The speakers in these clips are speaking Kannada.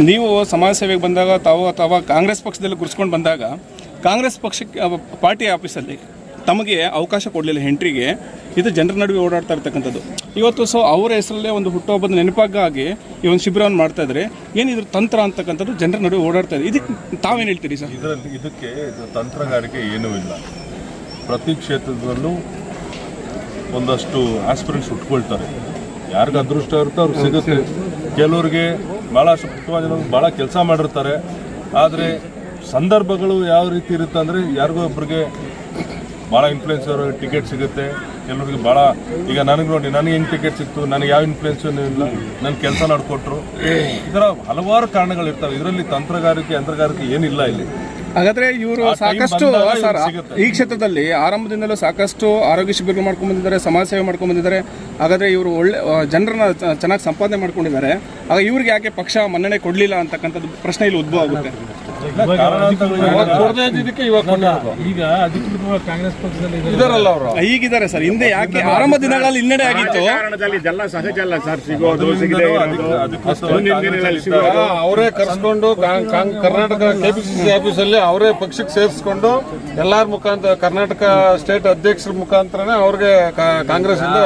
ನೀವು ಸಮಾಜ ಸೇವೆಗೆ ಬಂದಾಗ ತಾವು ಅಥವಾ ಕಾಂಗ್ರೆಸ್ ಪಕ್ಷದಲ್ಲಿ ಗುರ್ಸ್ಕೊಂಡು ಬಂದಾಗ ಕಾಂಗ್ರೆಸ್ ಪಕ್ಷಕ್ಕೆ ಪಾರ್ಟಿ ಆಫೀಸಲ್ಲಿ ತಮಗೆ ಅವಕಾಶ ಕೊಡಲಿಲ್ಲ ಎಂಟ್ರಿಗೆ. ಇದು ಜನರ ನಡುವೆ ಓಡಾಡ್ತಾ ಇರ್ತಕ್ಕಂಥದ್ದು. ಇವತ್ತು ಅವರ ಹೆಸರಲ್ಲೇ ಒಂದು ಹುಟ್ಟುಹಬ್ಬದ ನೆನಪಾಗಿ ಈ ಒಂದು ಶಿಬಿರವನ್ನು ಮಾಡ್ತಾ ಇದ್ದಾರೆ. ಏನಿದ್ರ ತಂತ್ರ ಅಂತಕ್ಕಂಥದ್ದು ಜನರ ನಡುವೆ ಓಡಾಡ್ತಾ ಇದೆ. ಇದಕ್ಕೆ ತಾವೇನು ಹೇಳ್ತೀರಿ ಸರ್? ಇದಕ್ಕೆ ತಂತ್ರಗಾರಿಕೆ ಏನೂ ಇಲ್ಲ. ಪ್ರತಿ ಕ್ಷೇತ್ರದಲ್ಲೂ ಒಂದಷ್ಟು ಆಸ್ಪಿರೆಂಟ್ಸ್ ಉಟ್ಕೊಳ್ತಾರೆ. ಯಾರಿಗೆ ಅದೃಷ್ಟ ಇರುತ್ತೋ ಅವ್ರಿಗೆ ಸಿಗುತ್ತೆ. ಕೆಲವ್ರಿಗೆ ಭಾಳಷ್ಟು ಪುಟ್ಟವಾದ ಜನ ಭಾಳ ಕೆಲಸ ಮಾಡಿರ್ತಾರೆ. ಆದರೆ ಸಂದರ್ಭಗಳು ಯಾವ ರೀತಿ ಇರುತ್ತೆ ಅಂದರೆ ಯಾರಿಗೋ ಒಬ್ಬರಿಗೆ ಭಾಳ ಇನ್ಫ್ಲೂಯೆನ್ಸರ್ ಟಿಕೆಟ್ ಸಿಗುತ್ತೆ, ಕೆಲವರಿಗೆ ಭಾಳ. ಈಗ ನನಗೆ ನೋಡಿ, ನನಗೆ ಹೆಂಗೆ ಟಿಕೆಟ್ ಸಿಕ್ತು, ನನಗೆ ಯಾವ ಇನ್ಫ್ಲೂಯೆನ್ಸೂ ಇಲ್ಲ, ನನ್ನ ಕೆಲಸ ಮಾಡಿಕೊಟ್ರು. ಈ ಥರ ಹಲವಾರು ಕಾರಣಗಳಿರ್ತವೆ. ಇದರಲ್ಲಿ ತಂತ್ರಗಾರಿಕೆ ಏನಿಲ್ಲ ಇಲ್ಲಿ. ಹಾಗಾದರೆ ಇವರು ಸಾಕಷ್ಟು ಸರ್ ಈ ಕ್ಷೇತ್ರದಲ್ಲಿ ಆರಂಭದಿಂದಲೂ ಸಾಕಷ್ಟು ಆರೋಗ್ಯ ಶಿಬಿರ ಮಾಡ್ಕೊಂಡು ಬಂದಿದ್ದಾರೆ, ಸಮಾಜ ಸೇವೆ ಮಾಡ್ಕೊಂಡು ಬಂದಿದ್ದಾರೆ. ಹಾಗಾದರೆ ಇವರು ಒಳ್ಳೆ ಜನರನ್ನ ಚೆನ್ನಾಗಿ ಸಂಪಾದನೆ ಮಾಡ್ಕೊಂಡಿದ್ದಾರೆ. ಆಗ ಇವ್ರಿಗೆ ಯಾಕೆ ಪಕ್ಷ ಮನ್ನಣೆ ಕೊಡಲಿಲ್ಲ ಅಂತಕ್ಕಂಥದ್ದು ಪ್ರಶ್ನೆ ಇಲ್ಲಿ ಉದ್ಭವ ಆಗುತ್ತೆ. ಈಗ ಅಧಿಕೃತವಾಗಿ ಕಾಂಗ್ರೆಸ್ ಪಕ್ಷದಲ್ಲಿ ಈಗಿದ್ದಾರೆ ಸರ್. ಹಿಂದೆ ಯಾಕೆ ಆರಂಭ ದಿನಗಳಲ್ಲಿ ಹಿನ್ನಡೆ ಆಗಿತ್ತು? ಅವರೇ ಕರ್ಸ್ಕೊಂಡು ಕರ್ನಾಟಕ ಕೆಪಿಸಿಸಿ ಆಫೀಸಲ್ಲಿ ಅವರೇ ಪಕ್ಷಕ್ಕೆ ಸೇರಿಸ್ಕೊಂಡು ಎಲ್ಲಾರ ಮುಖಾಂತರ ಕರ್ನಾಟಕ ಸ್ಟೇಟ್ ಅಧ್ಯಕ್ಷರ ಮುಖಾಂತರನೇ ಅವ್ರಿಗೆ ಕಾಂಗ್ರೆಸ್ ಇಂದ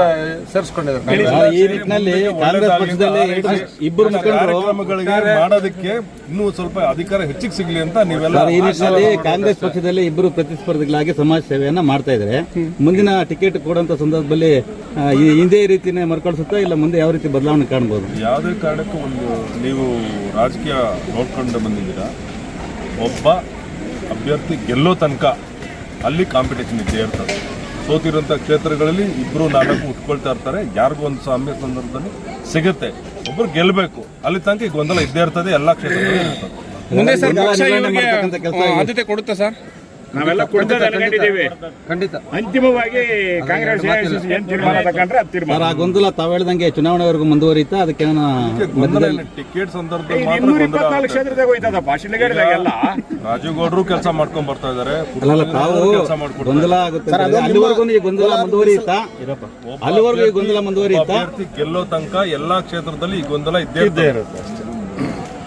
ಸೇರಿಸ್ಕೊಂಡಿದ್ದಾರೆ. ಈ ನಿಟ್ಟಿನಲ್ಲಿ ಕಾಂಗ್ರೆಸ್ ಪಕ್ಷದಲ್ಲಿ ಇಬ್ಬರು ಕಾರ್ಯಕ್ರಮಗಳಿಗೆ ಮಾಡೋದಕ್ಕೆ ಇನ್ನೂ ಸ್ವಲ್ಪ ಅಧಿಕಾರ ಹೆಚ್ಚಿಗೆ ಸಿಗ್ಲಿ ಅಂತ ನೀವೆಲ್ಲ ಈ ನಿಟ್ಟಿನಲ್ಲಿ ಕಾಂಗ್ರೆಸ್ ಪಕ್ಷದಲ್ಲಿ ಇಬ್ಬರು ಪ್ರತಿಸ್ಪರ್ಧಿಗಳಾಗಿ ಸಮಾಜ ಸೇವೆಯನ್ನ ಮಾಡ್ತಾ ಇದ್ದಾರೆ. ಮುಂದಿನ ಟಿಕೆಟ್ ಕೊಡುವಂತ ಸಂದರ್ಭದಲ್ಲಿ ಇದೇ ರೀತಿನೇ ಮರುಕಳಿಸುತ್ತಾ ಇಲ್ಲ ಮುಂದೆ ಯಾವ ರೀತಿ ಬದಲಾವಣೆ ಕಾಣಬಹುದು? ಯಾವುದೇ ಕಾರಣಕ್ಕೂ ಒಂದು ನೀವು ರಾಜಕೀಯ ನೋಡ್ಕೊಂಡು ಬಂದಿದ್ದೀರಾ, ಒಬ್ಬ ಅಭ್ಯರ್ಥಿ ಗೆಲ್ಲೋ ತನಕ ಅಲ್ಲಿ ಕಾಂಪಿಟೇಷನ್ ಇದ್ದೇ ಇರ್ತದೆ. ಸೋತಿರೋಂಥ ಕ್ಷೇತ್ರಗಳಲ್ಲಿ ಇಬ್ಬರು 4 ಉಟ್ಕೊಳ್ತಾ ಇರ್ತಾರೆ. ಯಾರಿಗೂ ಒಂದು ಸಾಮ್ಯ ಸಂದರ್ಭದಲ್ಲಿ ಸಿಗುತ್ತೆ. ಒಬ್ಬರು ಗೆಲ್ಲಬೇಕು, ಅಲ್ಲಿ ತನಕ ಈ ಗೊಂದಲ ಇದ್ದೇ ಇರ್ತದೆ. ಎಲ್ಲ ಕ್ಷೇತ್ರಗಳಲ್ಲಿ ಇರ್ತದೆ. ಮುಂದೆ ಸರ್ ಪಕ್ಷ ಇವರಿಗೆ ಆದ್ಯತೆ ಕೊಡುತ್ತಾ ಸರ್? ನಾವೆಲ್ಲ ಖಂಡಿತ ಅಂತಿಮವಾಗಿ ಕಾಂಗ್ರೆಸ್ ಆ ಗೊಂದಲ ತಾವು ಹೇಳ್ದಂಗೆ ಚುನಾವಣೆವರೆಗೂ ಮುಂದುವರಿತಾ? ಅದಕ್ಕೆ ಟಿಕೆಟ್ ಸಂದರ್ಭದಲ್ಲಿ ಕ್ಷೇತ್ರದಾಗ ಹೋಯ್ತದಪ್ಪ ಶಿಲೆಗಡೆದಾಗೆಲ್ಲ ರಾಜೀವ್ ಗೌಡ್ರು ಕೆಲಸ ಮಾಡ್ಕೊಂಡ್ ಬರ್ತಾ ಇದಾರೆ. ಗೊಂದಲ ಆಗುತ್ತೆ. ಅಲ್ಲಿವರೆಗೂ ಈ ಗೊಂದಲ ಮುಂದುವರಿಯುತ್ತಾ? ಅಲ್ಲಿವರೆಗೂ ಈ ಗೊಂದಲ ಮುಂದುವರಿಯುತ್ತಾ? ಗೆಲ್ಲೋ ತನಕ ಎಲ್ಲಾ ಕ್ಷೇತ್ರದಲ್ಲಿ ಈ ಗೊಂದಲ ಇದ್ದೇ ಇರುತ್ತೆ.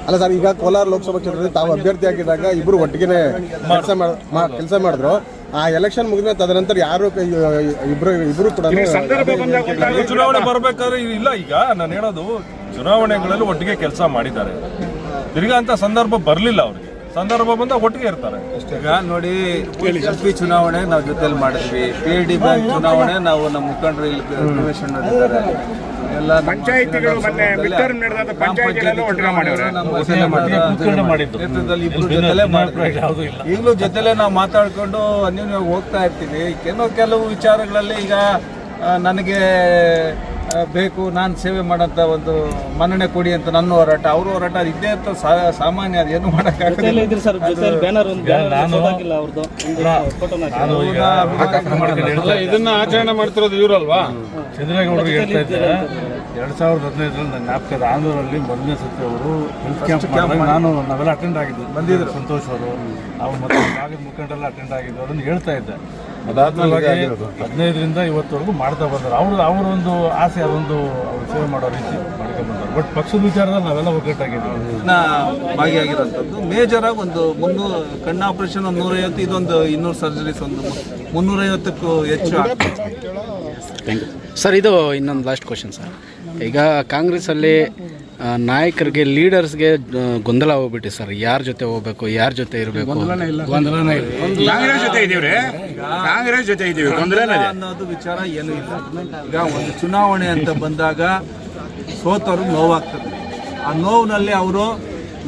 ಅಲ್ಲ ಸರ್, ಈಗ ಕೋಲಾರ ಲೋಕಸಭಾ ಕ್ಷೇತ್ರದಲ್ಲಿ ತಾವು ಅಭ್ಯರ್ಥಿ ಆಗಿದ್ದಾಗ ಇಬ್ಬರು ಒಟ್ಟಿಗೆ ಕೆಲಸ ಮಾಡಿದ್ರು. ಆ ಎಲೆಕ್ಷನ್ ಮುಗಿದ ತದನಂತರ ಯಾರು ಇಬ್ರು ಕೂಡ ಚುನಾವಣೆ ಬರ್ಬೇಕಾದ್ರೆ ಇಲ್ಲ. ಈಗ ನಾನು ಹೇಳೋದು, ಚುನಾವಣೆಗಳಲ್ಲಿ ಒಟ್ಟಿಗೆ ಕೆಲಸ ಮಾಡಿದ್ದಾರೆ. ತಿರ್ಗಾ ಅಂತ ಸಂದರ್ಭ ಬರಲಿಲ್ಲ ಅವ್ರಿಗೆ. ಸಂದರ್ಭ ಬಂದ ಒಟ್ಟಿಗೆ ಇರ್ತಾರೆ. ಈಗ ನೋಡಿ, MP ಚುನಾವಣೆ ನಾವು ಜೊತೆಲಿ ಮಾಡಿದ್ವಿ. PLD ಬ್ಯಾಂಕ್ ಚುನಾವಣೆ ನಾವು ನಮ್ಮ ಮುಖಂಡರು ಇಲ್ಲಿ ಇದ್ದಾರೆ. ಎಲ್ಲ ಪಂಚಾಯಿತಿಗಳು ಮೊನ್ನೆ ಮಿಡ್ಟರ್ಮ್ ನಡೆದ ಪಂಚಾಯಿತಿಗಳೆಲ್ಲ ಒಟ್ಟಿಗೆ ಮಾಡಿದ್ರು. ಇಬ್ರು ಜೊತೆಲೆ ಮಾಡಿದ್ವಿ. ಈಗಲೂ ಜೊತೆಲೆ ನಾವು ಮಾತಾಡ್ಕೊಂಡು ಅನ್ಯೋನ್ಯವಾಗಿ ಹೋಗ್ತಾ ಇರ್ತೀವಿ. ಕೆಲವು ವಿಚಾರಗಳಲ್ಲಿ ಈಗ ನನಗೆ ಬೇಕು, ನಾನು ಸೇವೆ ಮಾಡೋಂಥ ಒಂದು ಮನ್ನಣೆ ಕೊಡಿ ಅಂತ ನನ್ನ ಹೋರಾಟ, ಅವ್ರ ಹೋರಾಟ ಇದ್ದೇ ಇರ್ತದೆ. ಸಾಮಾನ್ಯ, ಅದು ಏನು ಮಾಡೋಕ್ಕಾಗಲ್ಲ. ಇದನ್ನ ಆಚರಣೆ ಮಾಡ್ತಿರೋದು ಇವರಲ್ವಾ? ಚಂದ್ರೇಗೌಡರು ಹೇಳ್ತಾ ಇದ್ದಾರೆ 2015ರಲ್ಲಿ ನನ್ನ ಜ್ಞಾಪಕದ ಆಂಧ್ರದಲ್ಲಿ ಮೊದಲನೇ ಸತಿ ಅವರು ಹೆಲ್ತ್ ಕ್ಯಾಂಪ್ ನಾವೆಲ್ಲ ಅಟೆಂಡ್ ಬಂದಿದ್ರು. ಸಂತೋಷ್ ಅವರು, ಅವ್ರು ಮತ್ತೆ ಭಾಗದ ಮುಖಂಡರೆಲ್ಲ ಅಟೆಂಡ್ ಆಗಿದ್ದು. ಅದನ್ನು ಹೇಳ್ತಾ ಇದ್ದೆ. ಅದಾದ್ಮೇಲೆ 15ರಿಂದ ಇವತ್ತವರೆಗೂ ಮಾಡ್ತಾ ಬಂದರು. ಅವರೊಂದು ಆಸೆ, ಅದೊಂದು ಅವ್ರು ಸೇವೆ ಮಾಡೋ ರೀತಿ ಮಾಡ್ಕೊಂಡು ಬಂದರು. ಬಟ್ ಪಕ್ಷದ ವಿಚಾರದಲ್ಲಿ ನಾವೆಲ್ಲ ಒಗ್ಗಟ್ಟಾಗಿದ್ದೀವಿ. ಭಾಗಿಯಾಗಿರೋಂಥದ್ದು ಮೇಜರ್ ಆಗಿ ಒಂದು 300 ಕಣ್ಣು ಆಪರೇಷನ್, ಒಂದು 150, ಇದೊಂದು 200 ಸರ್ಜರೀಸ್, ಒಂದು 350ಕ್ಕೂ ಹೆಚ್ಚು. ಸರ್, ಇದು ಇನ್ನೊಂದು ಲಾಸ್ಟ್ ಕ್ವಶನ್ ಸರ್. ಈಗ ಕಾಂಗ್ರೆಸ್ಸಲ್ಲಿ ನಾಯಕರಿಗೆ, ಲೀಡರ್ಸ್ಗೆ ಗೊಂದಲ ಹೋಗ್ಬಿಟ್ಟು ಸರ್, ಯಾರ ಜೊತೆ ಹೋಗ್ಬೇಕು, ಯಾರ ಜೊತೆ ಇರಬೇಕು? ಕಾಂಗ್ರೆಸ್ ಜೊತೆ ಇದೀವಿ ಅನ್ನೋದು ವಿಚಾರ ಏನೂ ಇಲ್ಲ. ಈಗ ಒಂದು ಚುನಾವಣೆ ಅಂತ ಬಂದಾಗ ಸೋತವ್ರಿಗೆ ನೋವಾಗ್ತದೆ. ಆ ನೋವಿನಲ್ಲಿ ಅವರು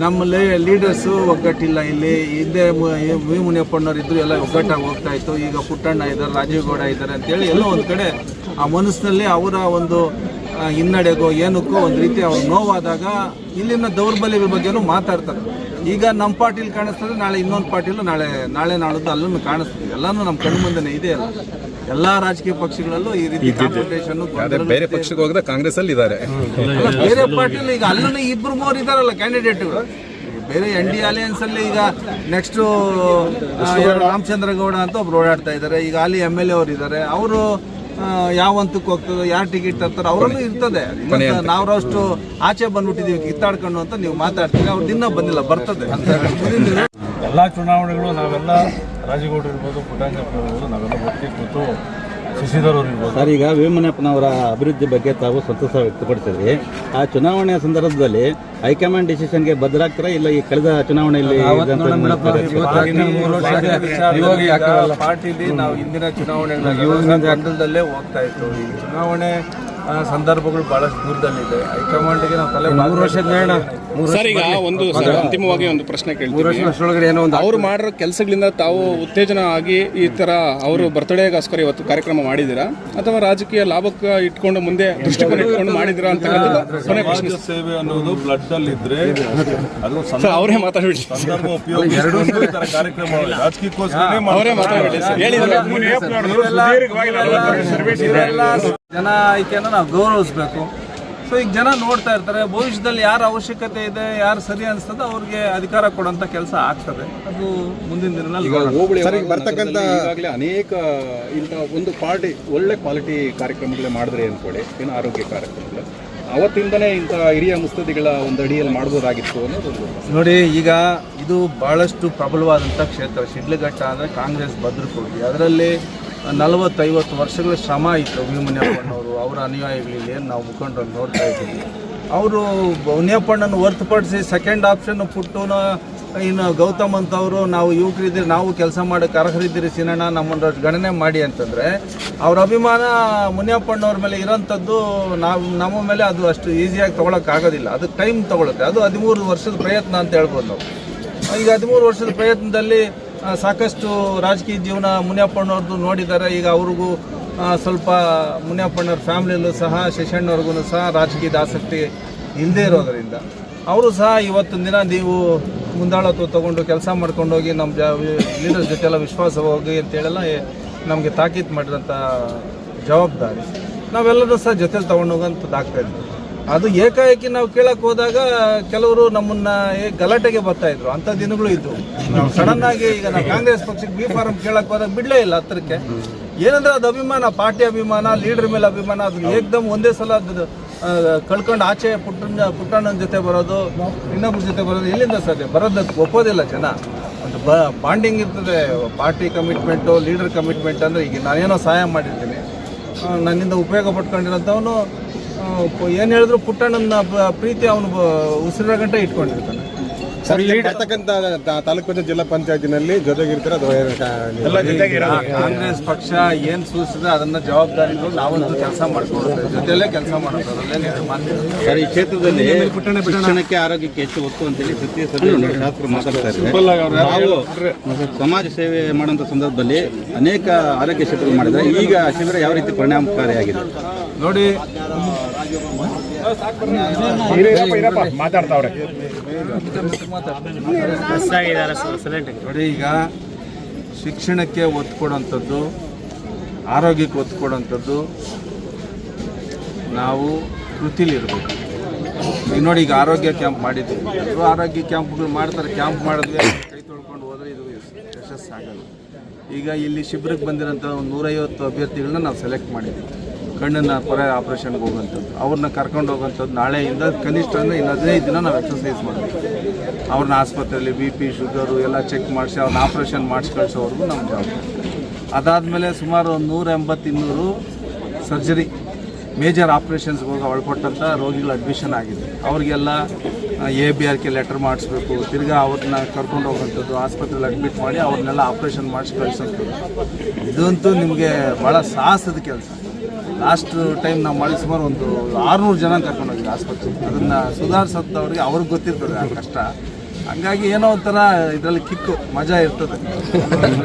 ನಮ್ಮಲ್ಲಿ ಲೀಡರ್ಸು ಒಗ್ಗಟ್ಟಿಲ್ಲ. ಇಲ್ಲಿ ಹಿಂದೆ ವಿ ಮುನಿಯಪ್ಪಣ್ಣವ್ರು ಇದ್ರು, ಎಲ್ಲ ಒಗ್ಗಟ್ಟಾಗಿ ಹೋಗ್ತಾ ಇತ್ತು. ಈಗ ಪುಟ್ಟಣ್ಣ ಇದ್ದಾರೆ, ರಾಜೀವ್ ಗೌಡ ಇದ್ದಾರೆ ಅಂತೇಳಿ ಎಲ್ಲೋ ಒಂದು ಕಡೆ ಆ ಮನಸ್ಸಿನಲ್ಲಿ ಅವರ ಒಂದು ಹಿನ್ನಡೆಗೋ ಏನಕ್ಕೋ ಒಂದು ರೀತಿ ಅವ್ರು ನೋವಾದಾಗ ಇಲ್ಲಿನ ದೌರ್ಬಲ್ಯಗಳ ಬಗ್ಗೆನೂ ಮಾತಾಡ್ತಾರೆ. ಈಗ ನಮ್ಮ ಪಾರ್ಟಿಲಿ ಕಾಣಿಸ್ತದೆ, ನಾಳೆ ಇನ್ನೊಂದು ಪಾರ್ಟಿಲೂ ನಾಳೆ ನಾಳದ್ದು ಅಲ್ಲೂ ಕಾಣಿಸ್ತದೆ. ಎಲ್ಲನೂ ನಮ್ಮ ಕಣ್ಣು ಮುಂದೆನೇ ಇದೆ. ಅಲ್ಲ, ಎಲ್ಲಾ ರಾಜಕೀಯ ಪಕ್ಷಗಳಲ್ಲೂ ಈ ರೀತಿ ಕಾಂಪಿಟೇಷನ್. ಬೇರೆ ಪಕ್ಷಕ್ಕೆ ಹೋಗದ ಕಾಂಗ್ರೆಸ್ ಅಲ್ಲಿ ಇದ್ದಾರೆ, ಬೇರೆ ಪಾರ್ಟಿಲಿ ಈಗ ಅಲ್ಲೂ 2-3 ಇದಾರಲ್ಲ ಕ್ಯಾಂಡಿಡೇಟ್ಗಳು. ಬೇರೆ ND ಅಲಯನ್ಸ್ ಅಲ್ಲಿ ಈಗ ನೆಕ್ಸ್ಟ್ ರಾಮಚಂದ್ರ ಗೌಡ ಅಂತ ಒಬ್ರು ಓಡಾಡ್ತಾ ಇದ್ದಾರೆ. ಈಗ ಅಲ್ಲಿ MLA ಅವರು ಇದ್ದಾರೆ. ಅವರು ಯಾವ ಹಂತಕ್ಕೆ ಹೋಗ್ತದೋ ಯಾರು ಟಿಕೆಟ್ ತರ್ತಾರೋ ಅವರಲ್ಲೂ ಇರ್ತದೆ. ನಾವಷ್ಟು ಆಚೆ ಬಂದ್ಬಿಟ್ಟಿದ್ದೀವಿ ಕಿತ್ತಾಡ್ಕೊಂಡು ಅಂತ ನೀವು ಮಾತಾಡ್ತೀವಿ, ಅವ್ರು ದಿನ ಬಂದಿಲ್ಲ, ಬರ್ತದೆ. ಎಲ್ಲ ಚುನಾವಣೆಗಳು ನಾವೆಲ್ಲ ರಾಜಗೌಡರು ಇರ್ಬೋದು, ಪುಟ್ಟಂಗಪ್ಪ ಇರ್ಬೋದು, ನಾವೆಲ್ಲ ಒಟ್ಟಿಗೆ ಕೂತು ಶಶಿಧರ್ ಅವರು ಇರ್ಬೋದು. ಸರ್, ಈಗ ವೇಮನಪ್ಪನವರ ಅಭಿವೃದ್ಧಿ ಬಗ್ಗೆ ತಾವು ಸಂತಸ ವ್ಯಕ್ತಪಡಿಸಿದ್ರಿ. ಆ ಚುನಾವಣೆಯ ಸಂದರ್ಭದಲ್ಲಿ ಹೈಕಮಾಂಡ್ ಡಿಸಿಷನ್ಗೆ ಬದ್ಧರಾಗ್ತಾರ ಇಲ್ಲ ಈ ಕಳೆದ ಚುನಾವಣೆಯಲ್ಲಿ ಪಾರ್ಟಿಲಿ ನಾವು ಹಿಂದಿನ ಚುನಾವಣೆಗಳಲ್ಲೇ ಹೋಗ್ತಾ ಇತ್ತು. ಈ ಚುನಾವಣೆ ಸಂದರ್ಭಗಳು ಬಹಳಷ್ಟು ದೂರದಲ್ಲಿದೆ. ಹೈಕಮಾಂಡ್ಗೆ ನಾವು ತಲೆ 3 ವರ್ಷದ ಸರ್, ಈಗ ಅಂತಿಮವಾಗಿ ಒಂದು ಪ್ರಶ್ನೆ ಕೇಳ್ತೀವಿ. ಅವ್ರು ಮಾಡಿರೋ ಕೆಲಸಗಳಿಂದ ತಾವು ಉತ್ತೇಜನ ಆಗಿ ಈ ತರ ಅವರು ಬರ್ತ್ಡೇಗೋಸ್ಕರ ಇವತ್ತು ಕಾರ್ಯಕ್ರಮ ಮಾಡಿದ್ದೀರಾ ಅಥವಾ ರಾಜಕೀಯ ಲಾಭಕ್ಕೆ ಇಟ್ಕೊಂಡು ಮುಂದೆ ದೃಷ್ಟಿಕೋನ ಇಟ್ಕೊಂಡು ಮಾಡಿದಿರಾ ಅಂತ ಸಮಾಜ ಸೇವೆ ಅನ್ನೋದು ಬ್ಲಡ್ ಅಲ್ಲಿ ಇದ್ರೆ ಅದು ಅವರೇ ಮಾತಾಡಬೇಡಿ, ಸಂದರ್ಭ ಉಪಯೋಗಿಸಿಕೊಂಡು ಈ ತರ ಕಾರ್ಯಕ್ರಮ ರಾಜಕೀಯಕ್ಕೋಸ್ಕರ ಅವರೇ ಮಾತಾಡಬೇಡಿ ಸರ್. ಜನ ಆಯ್ಕೆಯನ್ನು ನಾವು ಗೌರವಿಸಬೇಕು. ಸೊ ಈಗ ಜನ ನೋಡ್ತಾ ಇರ್ತಾರೆ, ಭವಿಷ್ಯದಲ್ಲಿ ಯಾರ ಅವಶ್ಯಕತೆ ಇದೆ, ಯಾರು ಸರಿ ಅನಿಸ್ತದೆ ಅವ್ರಿಗೆ ಅಧಿಕಾರ ಕೊಡೋಂಥ ಕೆಲಸ ಆಗ್ತದೆ. ಅದು ಮುಂದಿನ ದಿನದಲ್ಲಿ ಬರ್ತಕ್ಕಂಥ ಈಗಾಗಲೇ ಅನೇಕ ಇಂಥ ಒಂದು ಪಾರ್ಟಿ ಒಳ್ಳೆ ಕ್ವಾಲಿಟಿ ಕಾರ್ಯಕ್ರಮಗಳೇ ಮಾಡಿದ್ರೆ ಅಂದ್ಕೊಳ್ಳಿ, ಏನು ಆರೋಗ್ಯ ಕಾರ್ಯಕ್ರಮಗಳು ಅವತ್ತಿಂದನೇ ಇಂಥ ಹಿರಿಯ ಮುಸ್ತದಿಗಳ ಒಂದು ಅಡಿಯಲ್ಲಿ ಮಾಡ್ಬೋದಾಗಿತ್ತು ಅನ್ನೋದೊಂದು. ನೋಡಿ, ಈಗ ಇದು ಭಾಳಷ್ಟು ಪ್ರಬಲವಾದಂಥ ಕ್ಷೇತ್ರ. ಶಿಡ್ಲಘಟ್ಟ ಅಂದರೆ ಕಾಂಗ್ರೆಸ್ ಭದ್ರಕೋಟೆ. ಅದರಲ್ಲಿ 40-50 ವರ್ಷಗಳ ಶ್ರಮ ಇತ್ತು ಮುನಿಯಪ್ಪಣ್ಣವರು, ಅವರ ಅನುಯಾಯಿಗಳಲ್ಲಿ ಏನು ನಾವು ಮುಖಂಡರನ್ನು ನೋಡ್ತಾ ಇದ್ದೀವಿ. ಅವರು ಮುನಿಯಪ್ಪಣ್ಣನ ಹೊರತುಪಡಿಸಿ ಸೆಕೆಂಡ್ ಆಪ್ಷನ್ ಪುಟ್ಟುನ ಇನ್ನು ಗೌತಮ್ ಅಂತವರು ನಾವು ಯುವಕರಿದ್ದೀರಿ, ನಾವು ಕೆಲಸ ಮಾಡೋಕ್ಕೆ ಅರ್ಹರಿದ್ದೀರಿ ಸಿನಣ್ಣ, ನಮ್ಮನ್ನು ಗಣನೆ ಮಾಡಿ ಅಂತಂದರೆ ಅವ್ರ ಅಭಿಮಾನ ಮುನಿಯಪ್ಪಣ್ಣವ್ರ ಮೇಲೆ ಇರೋಂಥದ್ದು ನಮ್ಮ ಮೇಲೆ ಅದು ಅಷ್ಟು ಈಸಿಯಾಗಿ ತೊಗೊಳಕ್ಕಾಗೋದಿಲ್ಲ. ಅದು ಟೈಮ್ ತೊಗೊಳುತ್ತೆ. ಅದು 13 ವರ್ಷದ ಪ್ರಯತ್ನ ಅಂತ ಹೇಳ್ಬೋದು ನಾವು. ಈಗ 13 ವರ್ಷದ ಪ್ರಯತ್ನದಲ್ಲಿ ಸಾಕಷ್ಟು ರಾಜಕೀಯ ಜೀವನ ಮುನಿಯಪ್ಪಣ್ಣವ್ರದ್ದು ನೋಡಿದ್ದಾರೆ. ಈಗ ಅವ್ರಿಗೂ ಸ್ವಲ್ಪ ಮುನಿಯಪ್ಪಣ್ಣವ್ರ ಫ್ಯಾಮಿಲಿಯಲ್ಲೂ ಸಹ ಶಶಣ್ಣವ್ರಿಗೂ ಸಹ ರಾಜಕೀಯದ ಆಸಕ್ತಿ ಇಲ್ಲದೇ ಇರೋದರಿಂದ ಅವರು ಸಹ ಇವತ್ತಿನ ದಿನ ನೀವು ಮುಂದಾಳತ್ವ ತೊಗೊಂಡು ಕೆಲಸ ಮಾಡ್ಕೊಂಡೋಗಿ ನಮ್ಮ ಲೀಡರ್ಸ್ ಜೊತೆ ಎಲ್ಲ ವಿಶ್ವಾಸ ಹೋಗಿ ಅಂತೇಳೆಲ್ಲ ನಮಗೆ ತಾಕೀತು ಮಾಡಿರೋಂಥ ಜವಾಬ್ದಾರಿ ನಾವೆಲ್ಲರೂ ಸಹ ಜೊತೆಲಿ ತೊಗೊಂಡೋಗಂಥದ್ದಾಗ್ತಾಯಿದ್ವಿ. ಅದು ಏಕಾಏಕಿ ನಾವು ಕೇಳಕ್ಕೆ ಹೋದಾಗ ಕೆಲವರು ನಮ್ಮನ್ನು ಗಲಾಟೆಗೆ ಬರ್ತಾಯಿದ್ರು, ಅಂಥ ದಿನಗಳು ಇದ್ದವು. ನಾವು ಸಡನ್ನಾಗಿ ಈಗ ನಾವು ಕಾಂಗ್ರೆಸ್ ಪಕ್ಷಕ್ಕೆ ಬಿ ಫಾರಂ ಕೇಳಕ್ಕೆ ಹೋದಾಗ ಬಿಡಲೇ ಇಲ್ಲ ಹತ್ತಿರಕ್ಕೆ. ಏನಂದರೆ ಅದು ಅಭಿಮಾನ, ಪಾರ್ಟಿ ಅಭಿಮಾನ, ಲೀಡರ್ ಮೇಲೆ ಅಭಿಮಾನ. ಅದು ಏಕದಮ್ ಒಂದೇ ಸಲ ಅದು ಕಳ್ಕೊಂಡು ಆಚೆ ಪುಟ್ಟಣ್ಣನ ಜೊತೆ ಬರೋದು, ಇನ್ನೊಬ್ಬರ ಜೊತೆ ಬರೋದು ಎಲ್ಲಿಂದ ಸಾಧ್ಯ? ಬರೋದಕ್ಕೆ ಒಪ್ಪೋದಿಲ್ಲ ಜನ. ಒಂದು ಬಾಂಡಿಂಗ್ ಇರ್ತದೆ, ಪಾರ್ಟಿ ಕಮಿಟ್ಮೆಂಟು, ಲೀಡರ್ ಕಮಿಟ್ಮೆಂಟ್. ಅಂದರೆ ಈಗ ನಾನೇನೋ ಸಹಾಯ ಮಾಡಿರ್ತೀನಿ, ನನ್ನಿಂದ ಉಪಯೋಗ ಪಡ್ಕೊಂಡಿರೋಂಥವನು ಏನು ಹೇಳಿದ್ರು ಪುಟ್ಟಣ್ಣನ ಪ್ರೀತಿ ಅವನು ಉಸಿರ ಗಂಟೆ ಇಟ್ಕೊಂಡಿರ್ತಾನೆ. ಸರ್, ಬರ್ತಕ್ಕಂಥ ತಾಲೂಕು ಪಂಚಾಯತ್ ಜಿಲ್ಲಾ ಪಂಚಾಯತಿನಲ್ಲಿ ಜೊತೆಗಿರ್ತಾರೆ ಕಾಂಗ್ರೆಸ್ ಪಕ್ಷ ಏನು ಸೂಚಿಸಿದ್ರೆ ಅದನ್ನ ಜವಾಬ್ದಾರಿಗಳು ನಾವಂತೂ ಕೆಲಸ ಮಾಡ್ಕೊಳ್ತೇವೆ, ಜೊತೆಯಲ್ಲೇ ಕೆಲಸ ಮಾಡೋದ್ರಲ್ಲೇ ಸರ್, ಈ ಕ್ಷೇತ್ರದಲ್ಲಿ ಶಿಕ್ಷಣಕ್ಕೆ ಆರೋಗ್ಯಕ್ಕೆ ಹೆಚ್ಚು ಒತ್ತು ಅಂತೇಳಿ ಶಾಸಕರು ಮಾತಾಡ್ತಾ ಇದ್ದಾರೆ. ನಾವು ಸಮಾಜ ಸೇವೆ ಮಾಡುವಂಥ ಸಂದರ್ಭದಲ್ಲಿ ಅನೇಕ ಆರೋಗ್ಯ ಶಿಬಿರ ಮಾಡಿದ್ರೆ ಈಗ ಶಿಬಿರ ಯಾವ ರೀತಿ ಪರಿಣಾಮಕಾರಿಯಾಗಿದೆ ನೋಡಿ. ಮಾತಾಡ್ತಾವ್ರೆ ನೋಡಿ, ಈಗ ಶಿಕ್ಷಣಕ್ಕೆ ಒತ್ತು ಕೊಡುವಂಥದ್ದು, ಆರೋಗ್ಯಕ್ಕೆ ಒತ್ತು ಕೊಡುವಂಥದ್ದು ನಾವು ಕೃತಿಲಿರಬೇಕು. ಈಗ ನೋಡಿ, ಈಗ ಆರೋಗ್ಯ ಕ್ಯಾಂಪ್ ಮಾಡಿದ್ವಿ, ಎಲ್ಲರೂ ಆರೋಗ್ಯ ಕ್ಯಾಂಪ್ಗಳು ಮಾಡ್ತಾರೆ. ಕ್ಯಾಂಪ್ ಮಾಡಿದ್ವಿ, ಕೈ ತೊಳ್ಕೊಂಡು ಹೋದರೆ ಇದು ಯಶಸ್ಸಾಗಲ್ಲ. ಈಗ ಇಲ್ಲಿ ಶಿಬಿರಕ್ಕೆ ಬಂದಿರೋಂಥ ಒಂದು 150 ಅಭ್ಯರ್ಥಿಗಳನ್ನ ನಾವು ಸೆಲೆಕ್ಟ್ ಮಾಡಿದ್ದೀವಿ. ಕಣ್ಣಿನ ಪರ ಆಪ್ರೇಷನ್ಗೆ ಹೋಗುವಂಥದ್ದು, ಅವ್ರನ್ನ ಕರ್ಕೊಂಡು ಹೋಗುವಂಥದ್ದು. ನಾಳೆಯಿಂದ ಕನಿಷ್ಠ ಅಂದರೆ ಇನ್ನು 15 ದಿನ ನಾವು ಎಕ್ಸರ್ಸೈಸ್ ಮಾಡ್ತೀವಿ. ಅವ್ರನ್ನ ಆಸ್ಪತ್ರೆಯಲ್ಲಿ BP, ಶುಗರು ಎಲ್ಲ ಚೆಕ್ ಮಾಡಿಸಿ ಅವ್ರನ್ನ ಆಪ್ರೇಷನ್ ಮಾಡಿಸಿ ಕಳಿಸೋವರೆಗೂ ನಮ್ಮ ಜವಾಬ್ದಾರಿ. ಅದಾದಮೇಲೆ ಸುಮಾರು 180-200 ಸರ್ಜರಿ ಮೇಜರ್ ಆಪ್ರೇಷನ್ಸ್ಗೆ ಹೋಗಿ ಒಳಪಟ್ಟಂಥ ರೋಗಿಗಳು ಅಡ್ಮಿಷನ್ ಆಗಿದೆ. ಅವ್ರಿಗೆಲ್ಲ ABRK ಲೆಟರ್ ಮಾಡಿಸ್ಬೇಕು, ತಿರ್ಗಾ ಅವ್ರನ್ನ ಕರ್ಕೊಂಡು ಹೋಗುವಂಥದ್ದು, ಆಸ್ಪತ್ರೆಯಲ್ಲಿ ಅಡ್ಮಿಟ್ ಮಾಡಿ ಅವ್ರನ್ನೆಲ್ಲ ಆಪ್ರೇಷನ್ ಮಾಡಿಸಿ ಕಳಿಸೋಂಥದ್ದು. ಇದಂತೂ ನಿಮಗೆ ಭಾಳ ಸಾಹಸದ ಕೆಲಸ. ಲಾಸ್ಟ್ ಟೈಮ್ ನಾವು ಮಾಡಿ ಸುಮಾರು ಒಂದು 600 ಜನ ಕರ್ಕೊಂಡು ಹೋಗಿದ್ವಿ ಆಸ್ಪತ್ರೆಗೆ. ಅದನ್ನು ಸುಧಾರಿಸೋದವ್ರಿಗೆ ಅವ್ರಿಗೆ ಗೊತ್ತಿರ್ತದೆ ಆ ಕಷ್ಟ. ಹಂಗಾಗಿ ಏನೋ ಒಂಥರ ಇದರಲ್ಲಿ ಕಿಕ್ಕು ಮಜಾ ಇರ್ತದೆ.